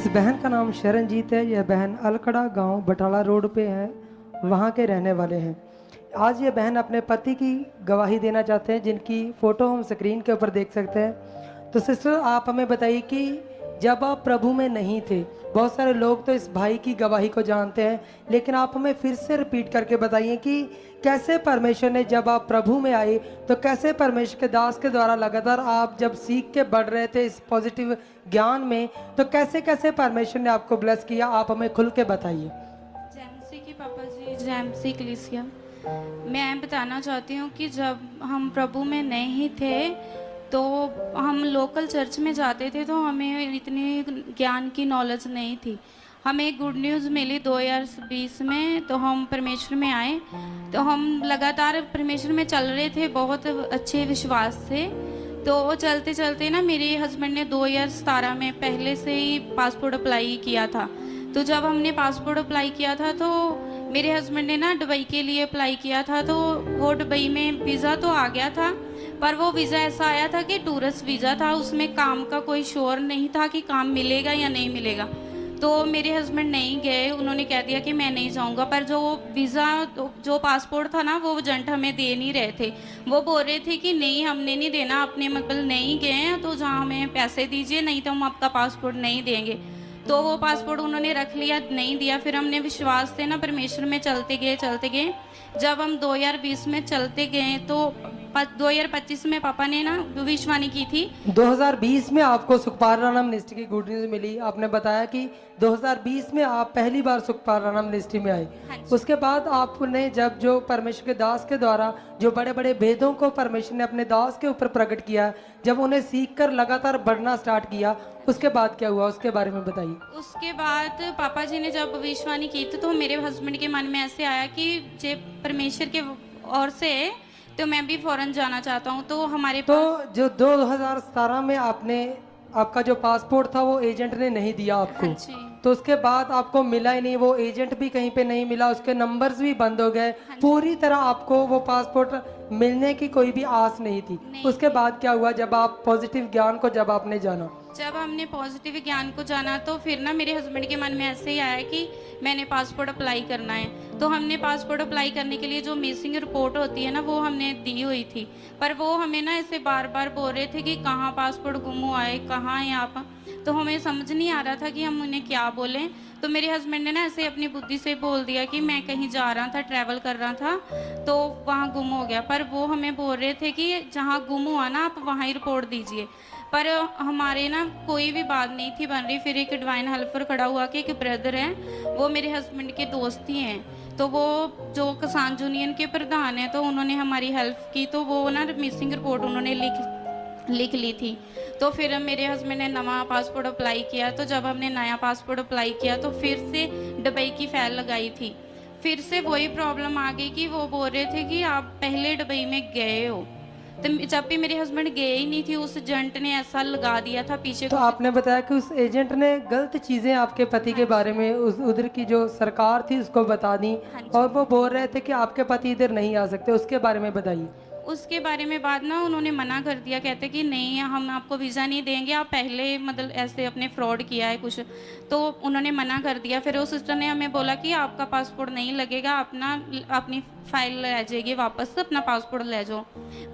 इस बहन का नाम शरणजीत है। यह बहन अलकड़ा गांव बटाला रोड पे है, वहां के रहने वाले हैं। आज ये बहन अपने पति की गवाही देना चाहते हैं, जिनकी फ़ोटो हम स्क्रीन के ऊपर देख सकते हैं। तो सिस्टर, आप हमें बताइए कि जब आप प्रभु में नहीं थे, बहुत सारे लोग तो इस भाई की गवाही को जानते हैं, लेकिन आप हमें फिर से रिपीट करके बताइए कि कैसे परमेश्वर ने, जब आप प्रभु में आए तो कैसे परमेश्वर के दास के द्वारा लगातार आप जब सीख के बढ़ रहे थे इस पॉजिटिव ज्ञान में, तो कैसे कैसे परमेश्वर ने आपको ब्लेस किया, आप हमें खुल के बताइए। जेएमसी की पापा जी, जेएमसी कलीसिया। मैं बताना चाहती हूँ कि जब हम प्रभु में नहीं थे तो हम लोकल चर्च में जाते थे, तो हमें इतनी ज्ञान की नॉलेज नहीं थी। हमें गुड न्यूज़ मिली 2020 में, तो हम परमेश्वर में आए। तो हम लगातार परमेश्वर में चल रहे थे, बहुत अच्छे विश्वास से। तो चलते चलते ना मेरे हस्बैंड ने 2017 में पहले से ही पासपोर्ट अप्लाई किया था। तो जब हमने पासपोर्ट अप्लाई किया था तो मेरे हस्बैंड ने ना दुबई के लिए अप्लाई किया था। तो वो दुबई में वीज़ा तो आ गया था, पर वो वीज़ा ऐसा आया था कि टूरिस्ट वीज़ा था, उसमें काम का कोई श्योर नहीं था कि काम मिलेगा या नहीं मिलेगा। तो मेरे हस्बैंड नहीं गए, उन्होंने कह दिया कि मैं नहीं जाऊंगा। पर जो वीज़ा, जो पासपोर्ट था ना, वो एजेंट हमें दे नहीं रहे थे। वो बोल रहे थे कि नहीं, हमने नहीं देना, अपने मतलब नहीं गए हैं तो जहाँ हमें पैसे दीजिए, नहीं तो हम आपका पासपोर्ट नहीं देंगे। तो वो पासपोर्ट उन्होंने रख लिया, नहीं दिया। फिर हमने विश्वास से ना परमेश्वर में चलते गए। जब हम 2020 में चलते गए तो 2025 में पापा ने ना भविष्यवाणी की थी। 2020 में आपको सुखपारायणम मिनिस्ट्री की गुड न्यूज़ मिली। आपने बताया कि 2020 में आप पहली बार सुखपारायणम मिनिस्ट्री में आए। हाँ जी। उसके बाद आपने जब जो परमेश्वर के दास के द्वारा जो बड़े बड़े भेदों को परमेश्वर ने अपने दास के ऊपर प्रकट किया, जब उन्हें सीख कर लगातार बढ़ना स्टार्ट किया, उसके बाद क्या हुआ, उसके बारे में बताइए। उसके बाद पापा जी ने जब भविष्यवाणी की थी तो मेरे हस्बैंड के मन में ऐसे आया कि जे परमेश्वर के ओर से तो मैं भी फौरन जाना चाहता हूँ। तो हमारे तो पास जो 2017 में आपका जो पासपोर्ट था वो एजेंट ने नहीं दिया आपको, हाँ जी। तो उसके बाद आपको मिला ही नहीं, वो एजेंट भी कहीं पे नहीं मिला, उसके नंबर्स भी बंद हो गए, हाँ जी। पूरी तरह आपको वो पासपोर्ट मिलने की कोई भी आस नहीं थी। नहीं। उसके बाद क्या हुआ, जब आप पॉजिटिव ज्ञान को जब आपने जाना? जब हमने पॉजिटिव ज्ञान को जाना तो फिर ना मेरे हस्बैंड के मन में ऐसे ही आया कि मैंने पासपोर्ट अप्लाई करना है। तो हमने पासपोर्ट अप्लाई करने के लिए जो मिसिंग रिपोर्ट होती है ना, वो हमने दी हुई थी। पर वो हमें ना ऐसे बार बार बोल रहे थे कि कहाँ पासपोर्ट गुम हुआ है, कहाँ है आप। तो हमें समझ नहीं आ रहा था कि हम उन्हें क्या बोलें। तो मेरे हस्बैंड ने ना ऐसे अपनी बुद्धि से बोल दिया कि मैं कहीं जा रहा था, ट्रैवल कर रहा था, तो वहाँ गुम हो गया। पर वो हमें बोल रहे थे कि जहाँ गुम हुआ ना, आप वहाँ ही रिपोर्ट दीजिए। पर हमारे ना कोई भी बात नहीं थी बन रही। फिर एक डिवाइन हेल्पर खड़ा हुआ कि एक ब्रदर है, वो मेरे हस्बैंड के दोस्त ही हैं। तो वो जो किसान यूनियन के प्रधान हैं, तो उन्होंने हमारी हेल्प की। तो वो ना मिसिंग रिपोर्ट उन्होंने लिख ली थी। तो फिर मेरे हस्बैंड ने नया पासपोर्ट अप्लाई किया। तो जब हमने नया पासपोर्ट अप्लाई किया तो फिर से दुबई की फाइल लगाई थी। फिर से वही प्रॉब्लम आ गई कि वो बोल रहे थे कि आप पहले दुबई में गए हो। तो जब भी मेरे हस्बैंड गए ही नहीं थे, उस एजेंट ने ऐसा लगा दिया था पीछे। तो आपने बताया कि उस एजेंट ने गलत चीजें आपके पति के बारे में उधर की जो सरकार थी उसको बता दी, हाँ जी। और वो बोल रहे थे कि आपके पति इधर नहीं आ सकते, उसके बारे में बताइए। उसके बारे में बाद ना उन्होंने मना कर दिया, कहते कि नहीं, हम आपको वीज़ा नहीं देंगे, आप पहले मतलब ऐसे अपने फ्रॉड किया है कुछ। तो उन्होंने मना कर दिया। फिर उस सिस्टर ने हमें बोला कि आपका पासपोर्ट नहीं लगेगा, अपनी फाइल ले जाइए वापस, अपना पासपोर्ट ले जाओ।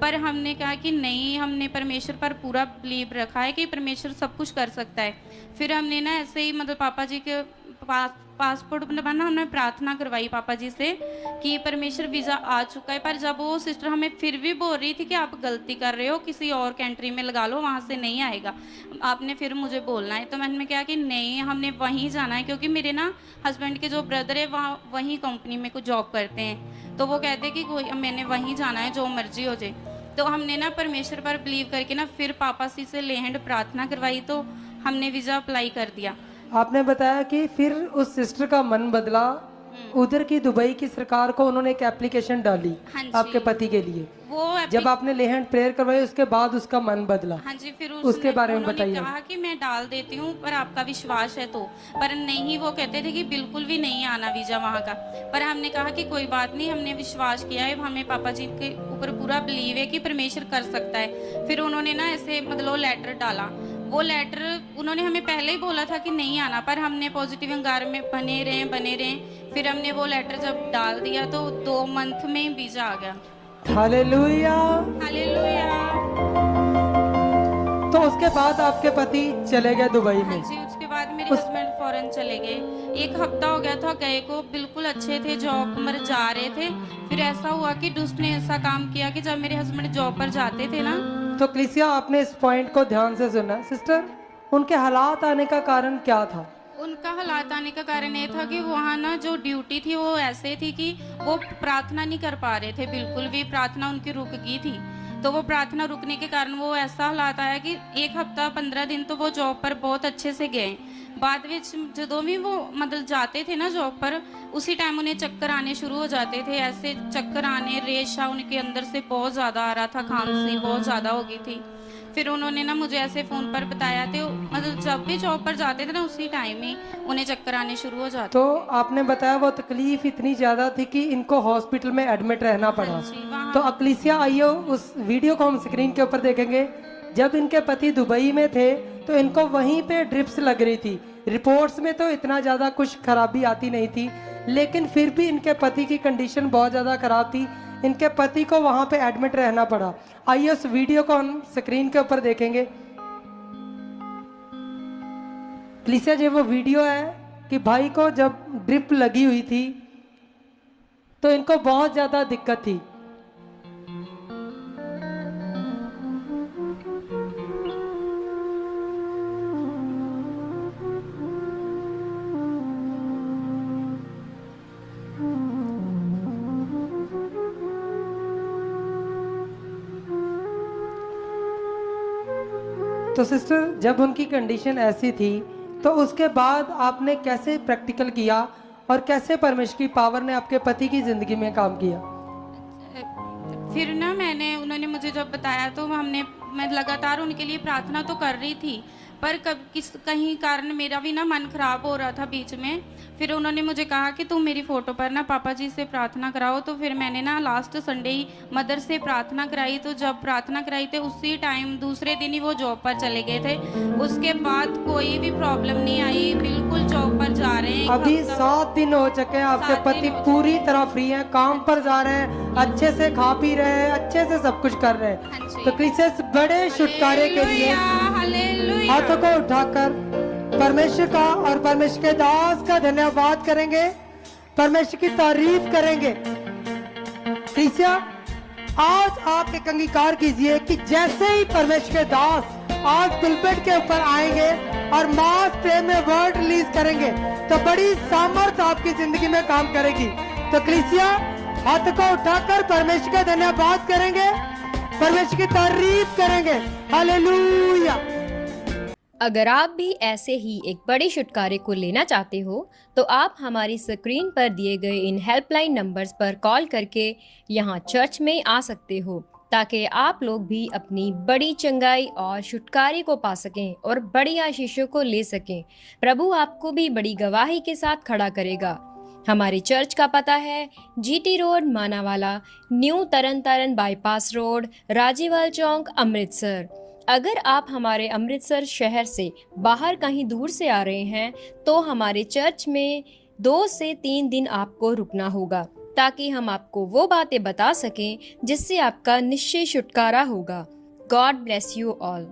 पर हमने कहा कि नहीं, हमने परमेश्वर पर पूरा बिलीव रखा है कि परमेश्वर सब कुछ कर सकता है। फिर हमने ना ऐसे ही मतलब पापा जी के पासपोर्ट बनवाना, हमने प्रार्थना करवाई पापा जी से कि परमेश्वर वीज़ा आ चुका है। पर जब वो सिस्टर हमें फिर भी बोल रही थी कि आप गलती कर रहे हो, किसी और कंट्री में लगा लो, वहाँ से नहीं आएगा, आपने फिर मुझे बोलना है। तो मैंने कहा कि नहीं, हमने वहीं जाना है, क्योंकि मेरे ना हस्बैंड के जो ब्रदर है वहीं कंपनी में कुछ जॉब करते हैं। तो वो कहते हैं कि कोई, मैंने वहीं जाना है, जो मर्जी हो जाए। तो हमने ना परमेश्वर पर बिलीव करके ना फिर पापा सी से लेहंड प्रार्थना करवाई, तो हमने वीज़ा अप्लाई कर दिया। आपने बताया कि फिर उस सिस्टर का मन बदला, उधर की दुबई की सरकार को उन्होंने एक एप्लीकेशन डाली हाँ जी। आपके पति के लिए। वो जब आपने लेहंड प्रेयर करवाई उसके बाद उसका मन बदला। हाँ जी। फिर उसके बारे में उन्होंने बताइए। कहा कि मैं डाल देती हूँ, पर आपका विश्वास है तो। पर नहीं, वो कहते थे कि बिल्कुल भी नहीं आना वीज़ा वहाँ का। पर हमने कहा कि कोई बात नहीं, हमने विश्वास किया है, हमें पापा जी के ऊपर पूरा बिलीव है कि परमेश्वर कर सकता है। फिर उन्होंने ना ऐसे मतलब लेटर डाला, वो लेटर उन्होंने हमें पहले ही बोला था कि नहीं आना, पर हमने पॉजिटिव अंगार में बने रहे। फिर हमने वो लेटर जब डाल दिया तो 2 मंथ में ही वीजा आ गया। हालेलुया। हालेलुया। तो उसके बाद आपके पति चले गए दुबई हाँ में। जी, उसके बाद मेरे हस्बैंड फॉरेन चले गए। 1 हफ्ता हो गया था गए को, बिल्कुल अच्छे थे, जॉब पर जा रहे थे। फिर ऐसा हुआ कि दुष्ट ने ऐसा काम किया कि जब मेरे हस्बैंड जॉब पर जाते थे ना, तो क्लिसिया आपने इस पॉइंट को ध्यान से सुना। सिस्टर, उनके हालात आने का कारण क्या था? उनका हालात आने का कारण ये था कि वहाँ ना जो ड्यूटी थी वो ऐसे थी कि वो प्रार्थना नहीं कर पा रहे थे, बिल्कुल भी प्रार्थना उनकी रुक गई थी। तो वो प्रार्थना रुकने के कारण वो ऐसा हालात आया कि 1 हफ्ता 15 दिन तो वो जॉब पर बहुत अच्छे से गए। बाद में ਜਦੋਂ भी वो मतलब जाते थे ना जॉब पर, उसी टाइम उन्हें चक्कर आने शुरू हो जाते थे। ऐसे चक्कर आने, रेशा उनके अंदर से बहुत ज़्यादा आ रहा था, खांसी बहुत ज़्यादा हो गई थी। फिर उन्होंने ना मुझे ऐसे फ़ोन पर बताया, तो मतलब जब भी जॉब पर जाते थे ना उसी टाइम ही उन्हें चक्कर आने शुरू हो जाते। तो आपने बताया वो तकलीफ इतनी ज़्यादा थी कि इनको हॉस्पिटल में एडमिट रहना पड़ा। हाँ जी, वहाँ तो अक्लिसिया आइयो, उस वीडियो को हम स्क्रीन के ऊपर देखेंगे। जब इनके पति दुबई में थे तो इनको वहीं पे ड्रिप्स लग रही थी। रिपोर्ट्स में तो इतना ज़्यादा कुछ खराबी आती नहीं थी, लेकिन फिर भी इनके पति की कंडीशन बहुत ज़्यादा खराब थी। इनके पति को वहाँ पे एडमिट रहना पड़ा। आइए उस वीडियो को हम स्क्रीन के ऊपर देखेंगे। क्लिसिया जी, वो वीडियो है कि भाई को जब ड्रिप लगी हुई थी तो इनको बहुत ज़्यादा दिक्कत थी। तो सिस्टर, जब उनकी कंडीशन ऐसी थी तो उसके बाद आपने कैसे प्रैक्टिकल किया और कैसे परमेश्वर की पावर ने आपके पति की जिंदगी में काम किया? फिर ना उन्होंने मुझे जब बताया तो मैं लगातार उनके लिए प्रार्थना तो कर रही थी, पर कहीं कारण मेरा भी ना मन खराब हो रहा था बीच में। फिर उन्होंने मुझे कहा कि तुम मेरी फ़ोटो पर ना पापा जी से प्रार्थना कराओ। तो फिर मैंने ना लास्ट संडे ही मदर से प्रार्थना कराई। तो जब प्रार्थना कराई थे उसी टाइम दूसरे दिन ही वो जॉब पर चले गए थे। उसके बाद कोई भी प्रॉब्लम नहीं आई, बिल्कुल जॉब पर जा रहे हैं। अभी 7 दिन हो चुके हैं, आपके 7 पति दिन हो पूरी तरह फ्री हैं, काम पर जा रहे हैं, अच्छे से खा पी रहे हैं, अच्छे से सब कुछ कर रहे हैं। हाँ जी। तो क्रिसमस बड़े छुटकारे के लिए हालेलुया। हाथों को उठाकर परमेश्वर का और परमेश्वर के दास का धन्यवाद करेंगे, परमेश्वर की तारीफ करेंगे। क्रिसिया, आज आप एक अंगीकार कीजिए कि जैसे ही परमेश्वर के दास आज पुलपिट के ऊपर आएंगे और मास प्रेम में वर्ड रिलीज करेंगे तो बड़ी सामर्थ्य आपकी जिंदगी में काम करेगी। तो क्रिसिया, हाथ को उठाकर परमेश्वर का धन्यवाद करेंगे, परमेश्वर की तारीफ करेंगे। हालेलुया। अगर आप भी ऐसे ही एक बड़े छुटकारे को लेना चाहते हो तो आप हमारी स्क्रीन पर दिए गए इन हेल्पलाइन नंबर्स पर कॉल करके यहाँ चर्च में आ सकते हो, ताकि आप लोग भी अपनी बड़ी चंगाई और छुटकारे को पा सकें और बड़ी आशीषों को ले सकें। प्रभु आपको भी बड़ी गवाही के साथ खड़ा करेगा। हमारे चर्च का पता है GT रोड मानावाला, न्यू तरन तारण बाईपास रोड, राजीवाल चौक, अमृतसर। अगर आप हमारे अमृतसर शहर से बाहर कहीं दूर से आ रहे हैं तो हमारे चर्च में 2 से 3 दिन आपको रुकना होगा, ताकि हम आपको वो बातें बता सकें जिससे आपका निश्चय छुटकारा होगा। God bless you all.